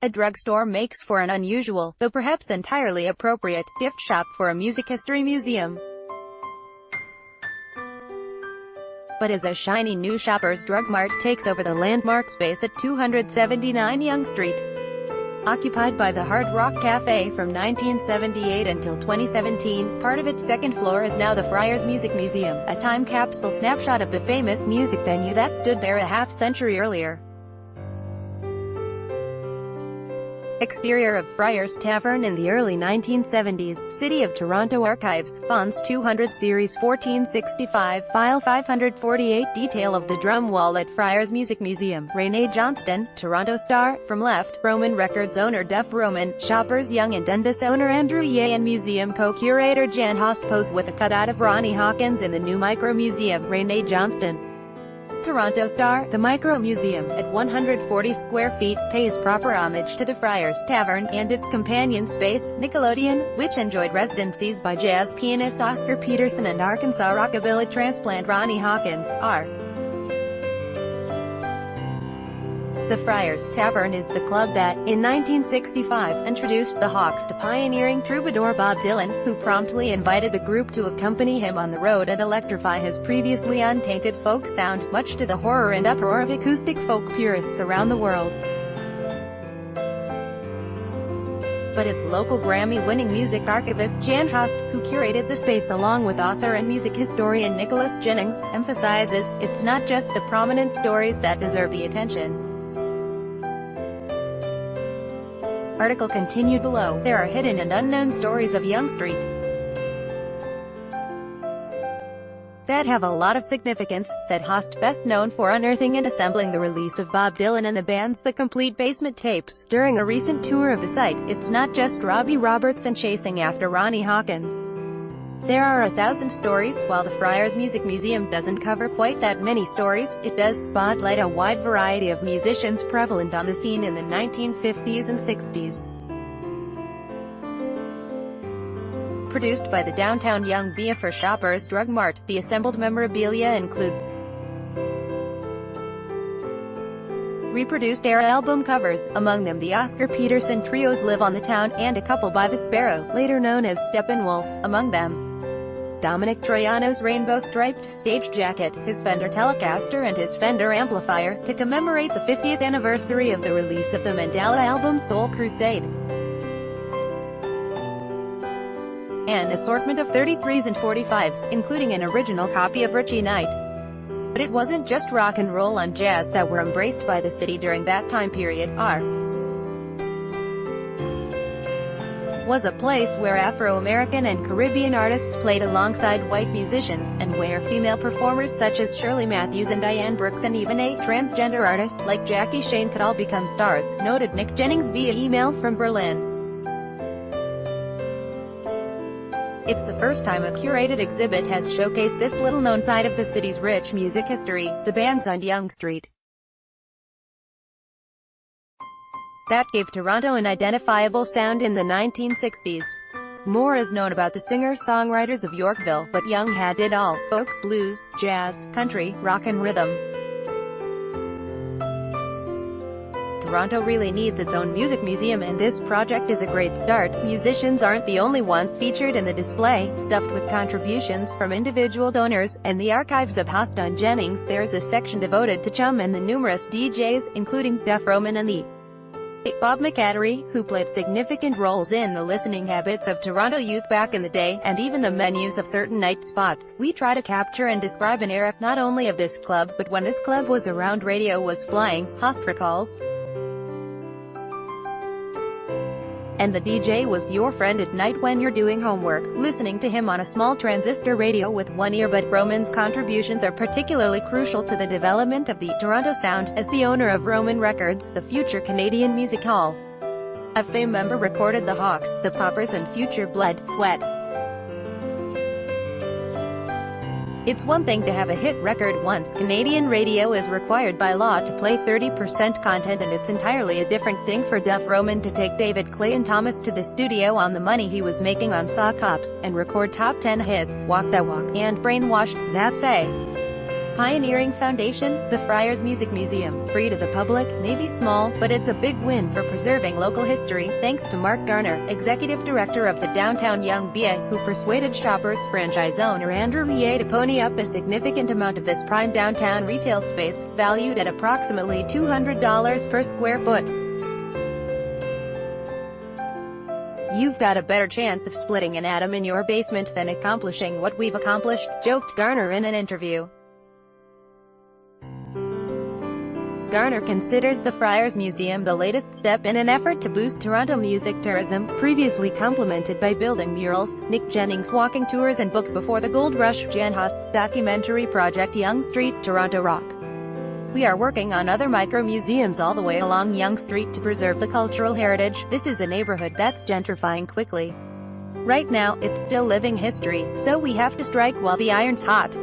A drugstore makes for an unusual, though perhaps entirely appropriate, gift shop for a music history museum. But as a shiny new Shoppers Drug Mart takes over the landmark space at 279 Yonge Street, occupied by the Hard Rock Cafe from 1978 until 2017, part of its second floor is now the Friars Music Museum, a time capsule snapshot of the famous music venue that stood there a half-century earlier. Exterior of Friars Tavern in the early 1970s, City of Toronto Archives, Fonds 200 Series 1465, File 548. Detail of the drum wall at Friars Music Museum, Renee Johnston, Toronto Star. From left, Roman Records owner Duff Roman, Shoppers Yonge and Dundas owner Andrew Ye and museum co-curator Jan Host pose with a cutout of Rodney Hopkins in the new Micro Museum, Renee Johnston. Toronto Star. The Micro Museum, at 140 square feet, pays proper homage to the Friars Tavern, and its companion space, Nickelodeon, which enjoyed residencies by jazz pianist Oscar Peterson and Arkansas rockabilly transplant Rodney Hopkins, R. The Friars Tavern is the club that, in 1965, introduced the Hawks to pioneering troubadour Bob Dylan, who promptly invited the group to accompany him on the road and electrify his previously untainted folk sound, much to the horror and uproar of acoustic folk purists around the world. But as local Grammy-winning music archivist Jan Host, who curated the space along with author and music historian Nicholas Jennings, emphasizes, it's not just the prominent stories that deserve the attention. Article continued below. There are hidden and unknown stories of Yonge Street that have a lot of significance, said Host, best known for unearthing and assembling the release of Bob Dylan and the band's The Complete Basement tapes. During a recent tour of the site, it's not just Robbie Robertson chasing after Rodney Hopkins. There are 1,000 stories. While the Friars Music Museum doesn't cover quite that many stories, it does spotlight a wide variety of musicians prevalent on the scene in the 1950s and 60s. Produced by the downtown Yonge Bia for Shoppers Drug Mart, the assembled memorabilia includes reproduced era album covers, among them the Oscar Peterson Trio's Live on the Town, and a couple by the Sparrow, later known as Steppenwolf, among them Dominic Troiano's rainbow-striped stage jacket, his Fender Telecaster and his Fender amplifier, to commemorate the 50th anniversary of the release of the Mandela album Soul Crusade. An assortment of 33s and 45s, including an original copy of Richie Knight. But it wasn't just rock and roll and jazz that were embraced by the city during that time period. Was a place where Afro-American and Caribbean artists played alongside white musicians, and where female performers such as Shirley Matthews and Diane Brooks and even a transgender artist like Jackie Shane could all become stars, noted Nick Jennings via email from Berlin. It's the first time a curated exhibit has showcased this little-known side of the city's rich music history. The bands on Yonge Street that gave Toronto an identifiable sound in the 1960s. More is known about the singer-songwriters of Yorkville, but Yonge had it all: folk, blues, jazz, country, rock and rhythm. Toronto really needs its own music museum, and this project is a great start. Musicians aren't the only ones featured in the display, stuffed with contributions from individual donors, and the archives of Host and Jennings. There's a section devoted to Chum and the numerous DJs, including Duff Roman and the Bob McAtery, who played significant roles in the listening habits of Toronto youth back in the day, and even the menus of certain night spots. We try to capture and describe an era, not only of this club, but when this club was around, radio was flying, Host recalls. And the DJ was your friend at night when you're doing homework, listening to him on a small transistor radio with one earbud. Roman's contributions are particularly crucial to the development of the Toronto sound. As the owner of Roman Records, the future Canadian Music Hall of Fame member recorded the Hawks, the Poppers and future Blood, Sweat. It's one thing to have a hit record once. Canadian radio is required by law to play 30% content, and it's entirely a different thing for Duff Roman to take David Clayton Thomas to the studio on the money he was making on Saw Cops, and record top 10 hits, Walk That Walk, and Brainwashed. That's a Pioneering foundation, the Friars Music Museum, free to the public, may be small, but it's a big win for preserving local history, thanks to Mark Garner, executive director of the downtown Yonge BA, who persuaded Shoppers franchise owner Andrew Ye to pony up a significant amount of this prime downtown retail space, valued at approximately $200 per square foot. "You've got a better chance of splitting an atom in your basement than accomplishing what we've accomplished," joked Garner in an interview. Garner considers the Friars Museum the latest step in an effort to boost Toronto music tourism, previously complemented by building murals, Nick Jennings walking tours and book before the Gold Rush, Jan Hust's documentary project Yonge Street, Toronto Rock. "We are working on other micro-museums all the way along Yonge Street to preserve the cultural heritage. This is a neighborhood that's gentrifying quickly. Right now, it's still living history, so we have to strike while the iron's hot."